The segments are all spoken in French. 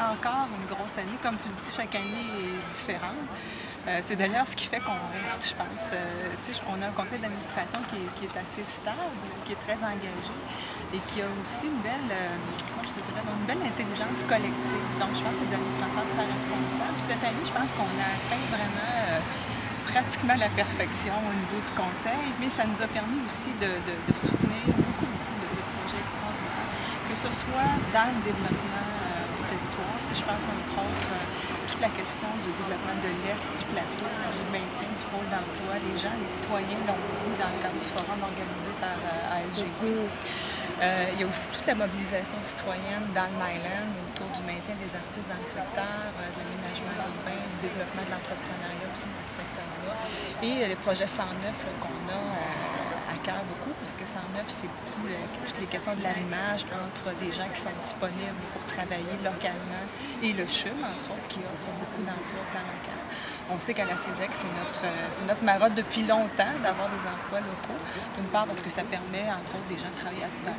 encore une grosse année. Comme tu le dis, chaque année est différente. C'est d'ailleurs ce qui fait qu'on reste, je pense. On a un conseil d'administration qui est assez stable, qui est très engagé et qui a aussi une belle, moi je te dirais, une belle intelligence collective. Donc je pense que c'est des administrateurs très responsables. Puis cette année, je pense qu'on a atteint vraiment pratiquement la perfection au niveau du conseil, mais ça nous a permis aussi de soutenir beaucoup de projets extraordinaires, que ce soit dans le développement du territoire. Je pense entre autres toute la question du développement de l'Est du plateau, du maintien du pôle d'emploi. Les gens, les citoyens l'ont dit dans le cadre du forum organisé par ASGP. Il y a aussi toute la mobilisation citoyenne dans le Myland autour du maintien des artistes dans le secteur, de l'aménagement urbain, du développement de l'entrepreneuriat aussi dans ce secteur-là. Et le projet 109 qu'on a à cœur beaucoup, parce que 109, c'est beaucoup les questions de l'arrimage entre des gens qui sont disponibles pour travailler localement et le CHUM, entre autres, qui offre beaucoup d'emplois au plan local. On sait qu'à la CEDEC, c'est notre marotte depuis longtemps d'avoir des emplois locaux. D'une part parce que ça permet, entre autres, des gens de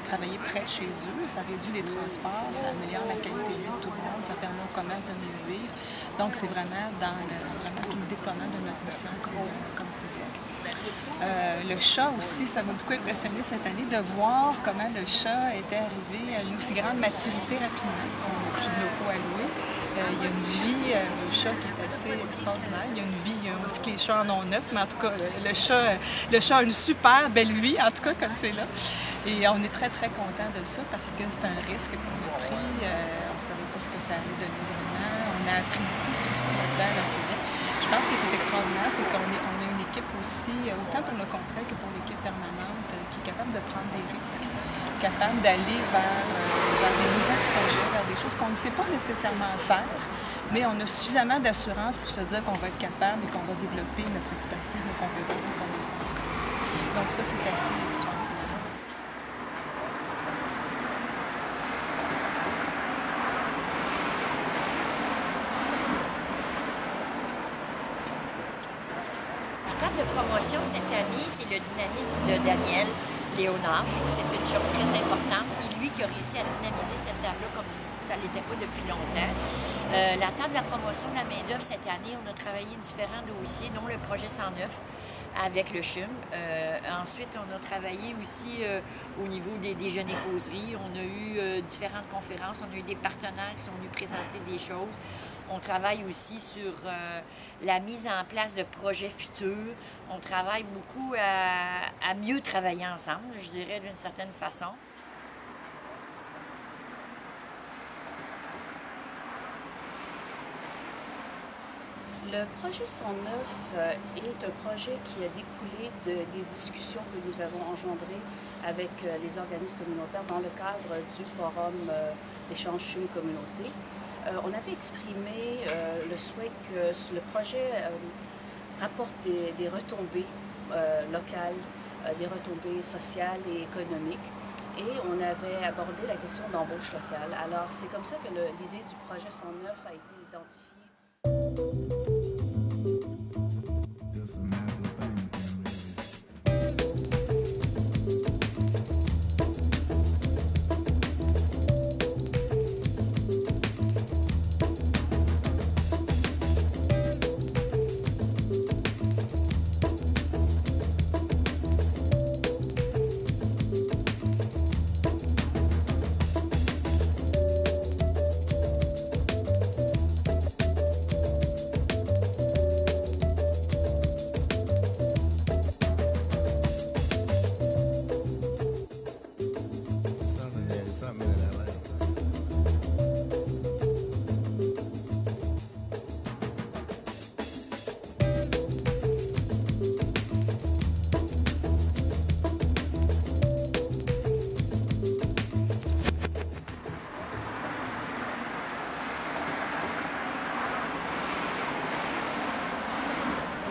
travailler près de chez eux. Ça réduit les transports, ça améliore la qualité de vie de tout le monde, ça permet au commerce de mieux vivre. Donc, c'est vraiment dans tout le déploiement de notre mission comme CEDEC. Le chat aussi, ça m'a beaucoup impressionné cette année de voir comment le chat était arrivé à une aussi grande maturité rapidement. On n'a plus de locaux à louer. Il y a une vie, le chat qui est assez extraordinaire. Il y a une vie, on dit que les chats en ont neuf, mais en tout cas, le chat a une super belle vie, en tout cas, comme c'est là. Et on est très, très content de ça parce que c'est un risque qu'on a pris. On ne savait pas ce que ça allait donner vraiment. On a appris beaucoup aussi là-dedans à la CEDEC. Je pense que c'est extraordinaire, c'est qu'on a une équipe aussi, autant pour le conseil que pour l'équipe permanente, qui est capable de prendre des risques, capable d'aller vers des nouveaux projets, vers des choses qu'on ne sait pas nécessairement faire, mais on a suffisamment d'assurance pour se dire qu'on va être capable et qu'on va développer notre expertise, nos compétences, nos connaissances comme ça. Donc ça, c'est assez extraordinaire. De promotion cette année, c'est le dynamisme de Daniel Léonard. Je trouve que c'est une chose très importante. C'est lui qui a réussi à dynamiser cette table-là comme ça ne l'était pas depuis longtemps. La table de la promotion de la main-d'œuvre cette année, on a travaillé différents dossiers, dont le projet 109 avec le CHUM. Ensuite, on a travaillé aussi au niveau des déjeuners causeries. On a eu différentes conférences. On a eu des partenaires qui sont venus présenter des choses. On travaille aussi sur la mise en place de projets futurs. On travaille beaucoup à mieux travailler ensemble, je dirais, d'une certaine façon. Le projet 109 est un projet qui a découlé des discussions que nous avons engendrées avec les organismes communautaires dans le cadre du forum d'échange CHUM Communauté. On avait exprimé le souhait que le projet rapporte des retombées locales, des retombées sociales et économiques. Et on avait abordé la question d'embauche locale. Alors, c'est comme ça que l'idée du projet 109 a été identifiée.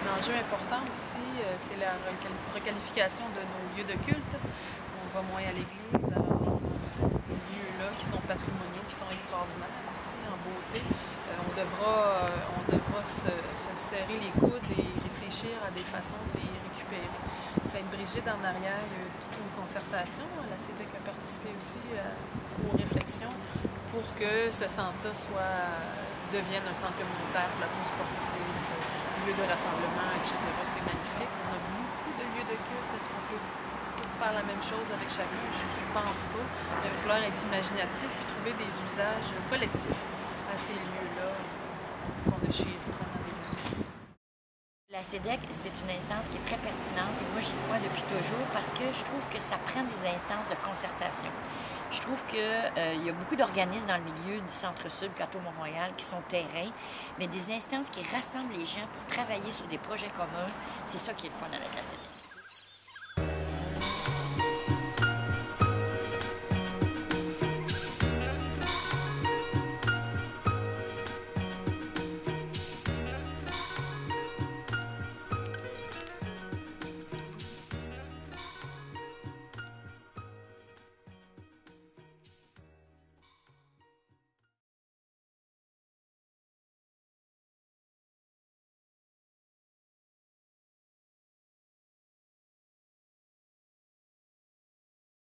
L'enjeu important aussi, c'est la requalification de nos lieux de culte. On va moins à l'église, alors ces lieux-là qui sont patrimoniaux, qui sont extraordinaires aussi en beauté. On devra se serrer les coudes et réfléchir à des façons de les récupérer. Sainte-Brigitte, en arrière, il y a eu toute une concertation. La CEDEC a participé aussi aux réflexions pour que ce centre-là devienne un centre communautaire pour la course sportive, lieu de rassemblement, etc. C'est magnifique. On a beaucoup de lieux de culte. Est-ce qu'on peut faire la même chose avec chacun? Je pense pas. Il va falloir être imaginatif et trouver des usages collectifs à ces lieux-là qu'on a chez nous pendant des années. La CEDEC, c'est une instance qui est très pertinente et moi j'y crois depuis toujours parce que je trouve que ça prend des instances de concertation. Je trouve qu'il y a beaucoup d'organismes dans le milieu du Centre-Sud, Plateau Mont-Royal, qui sont terrains, mais des instances qui rassemblent les gens pour travailler sur des projets communs, c'est ça qui est le fun avec la CEDEC.